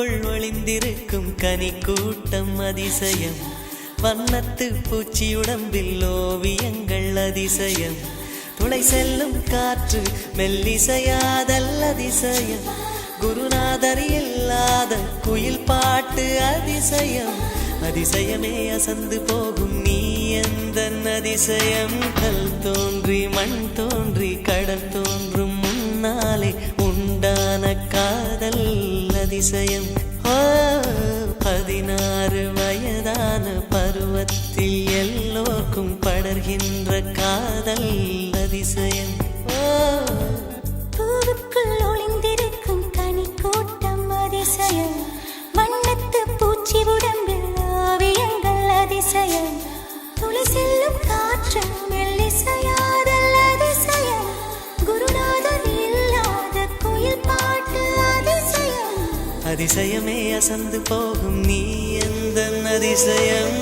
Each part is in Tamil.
பூவுக்குள் ஒளிந்திருக்கும் கனி கூட்டம் அதிசயம். வண்ணத்து பூச்சி உடம்பில் ஓவியங்கள் அதிசயம். துளை செல்லும் காற்று மெல்லிசையாதல் அதிசயம். குருநாதர் இல்லாத குயில் பாட்டு அதிசயம். அதிசயமே அசந்து போகும் நீ எந்தன் அதிசயம். கல் தோன்றி மண் தோன்றி கடல் தோன்றும் முன்னாலே உண்டான காதல் அதிசயம். 16 வயதான பருவத்தில் எல்லோருக்கும் படர்கின்ற காதல் அதிசயம். பூவுக்குள் ஒளிந்திருக்கும் கனி கூட்டம் அதிசயம். வண்ணத்து பூச்சி உடம்பில் ஓவியங்கள் அதிசயம். துளி செல்லும் காற்று மெல்லிசையாதல் அதிசயம். குருநாதர் இல்லாத குயில் பாட்டு அதிசயம். அதிசயமே அசந்து போகும் நீ எந்தன் அதிசயம்.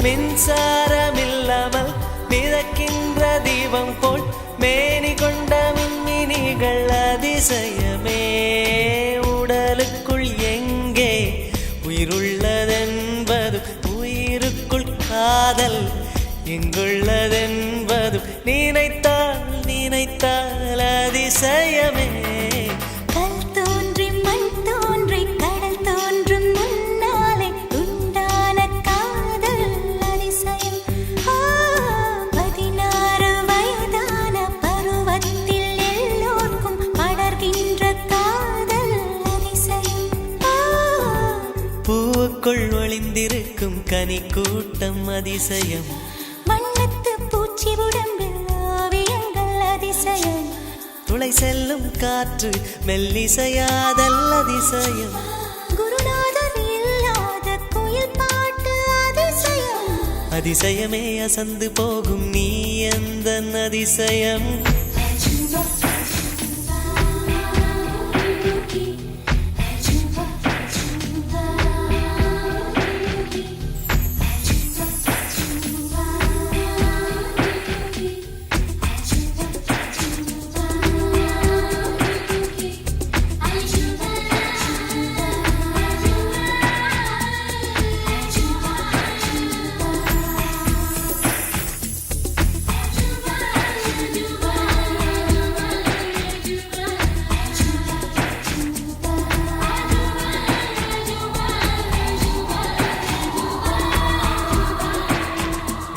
மின்சாரமில்லாமல் மிதக்கின்ற தீபம் போல் மேனி கொண்ட மின்மினிகள் அதிசயமே. உடலுக்குள் எங்கே உயிருள்ளதென்பது, உயிருக்குள் காதல் எங்குள்ளதென்பது நினைத்தால் நினைத்தால் அதிசயமே. கல் தோன்றி மண் தோன்றி கடல் தோன்றும் முன்னாலே உண்டான காதல் அதிசயம். 16 வயதான பருவத்தில் எல்லோருக்கும் படர்கின்ற காதல் அதிசயம். பூவுக்குள் ஒளிந்திருக்கும் கனி கூட்டம் அதிசயம். வண்ணத்து பூச்சி உடம்பில் ஓவியங்கள் அதிசயம். துளை செல்லும் காற்று மெல்லிசையாதல் அதிசயம். குருநாதர் இல்லாத குயில் பாட்டு அதிசயம். அதிசயமே அசந்து போகும் நீ எந்தன் அதிசயம்.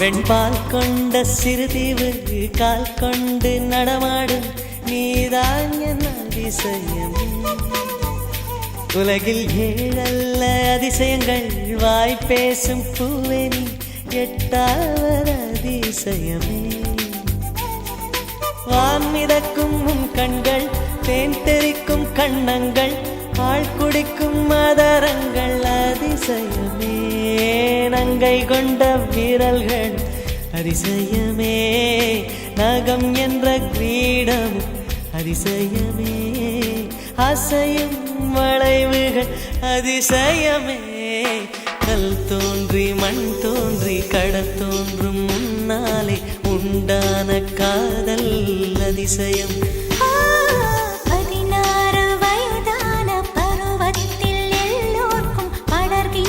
வெண்பால் கொண்ட சிறுதீவு கால் கொண்டு நடமாடும் நீதான் என் அதிசயம். உலகில் 7 அதிசயங்கள் வாய் பேசும் பூவே நீ 8வது அதிசயமே. வான் மிதக்கும் உன் கண்கள், தேன் தெறிக்கும் கண்ணங்கள், பால் குடிக்கும் மதரங்கள் அதிசயமே. நங்கை கொண்ட வீரல்கள் அதிசயமே. நகம் என்ற கிரீடம் அதிசயமே. அசையும் வளைவுகள் அதிசயமே. கல் தோன்றி மண் தோன்றி கடல் தோன்றும் முன்னாலே உண்டான காதல் அதிசயம். 16 வயதான பருவத்தில் எல்லோருக்கும் படர்கின்ற